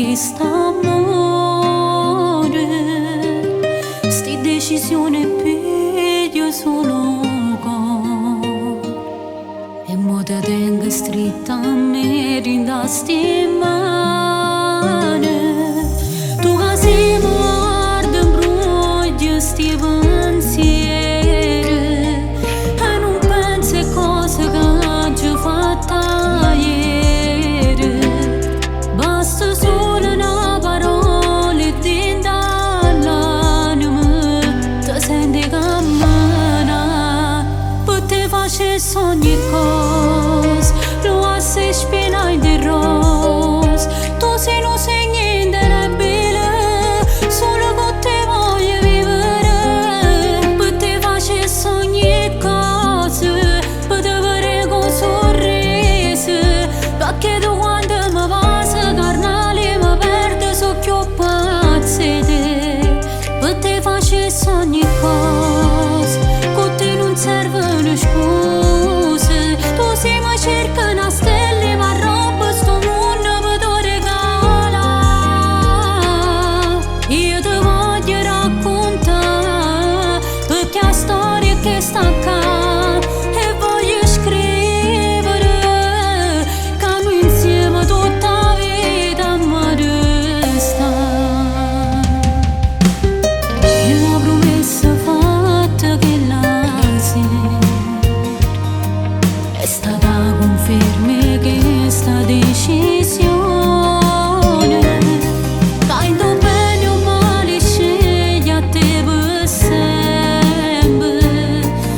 quest'amore, sti decisione piglio solo con e mo te tengo stretta a me rinda sti mani. Tu che sei morta in bruglia sti pensieri e non pensi a cose che ci fatta ieri. Basta solo una parola e dentro all'anima ti senti cammina. Per te facessi ogni cosa, lo assi spina di rose. Tu sei non sei niente nobile, solo con te voglio vivere. Per te facessi ogni cosa, per te vedere con sorrisi, perché tu quando mi passa carnale mi perdo so più pazza di te. Per te facessi ogni cosa, con te non servono scuse. Tu sei mi cerca una stella ma roba sto mondo mi tu regala. Io ti voglio raccontare perché la storia che sta accanto e voglio scrivere che noi insieme tutta la vita mi resta. E la promessa fatta che la sera è stata conferma che sta decisione, caendo bene o male scegli a te per sempre.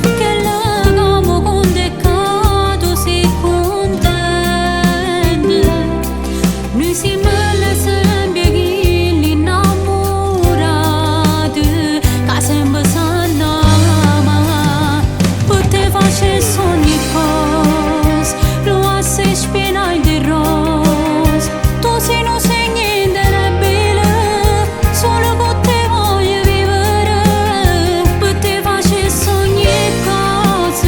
Che l'amo con peccato sei contento. Noi siamo sempre chi innamorati che sempre sanno amare. Per te facessi ogni cosa, lo assi spina di rose. Tu sei non sei niente nobile, solo con te voglio vivere. Per te facessi ogni cosa,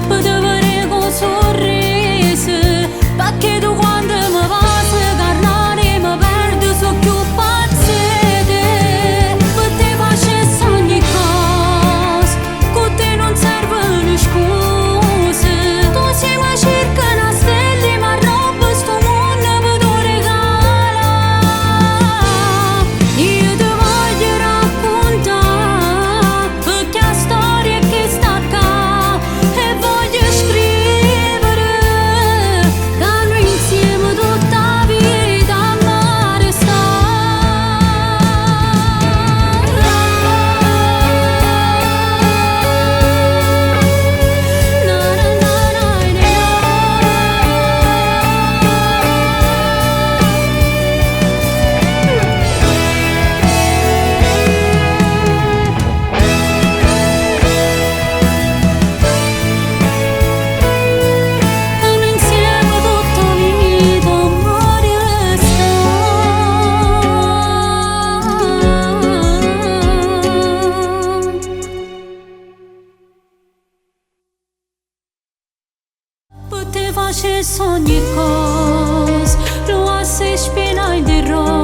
per te vedere con sorrisi, perché tu quando mi passi carnale mi perdo so più pazza di te. Per te facessi ogni cosa, con te non servono scuse. Tu sei mi cerca una stella ma roba sto mondo mi tu regala. Io ti voglio raccontare perché la storia che sta accanto e voglio scrivere che noi insieme tutta la vita mi resta. Noi insieme tutta la vita mi resta. Per te facessi ogni cosa, lo assi spina di rose.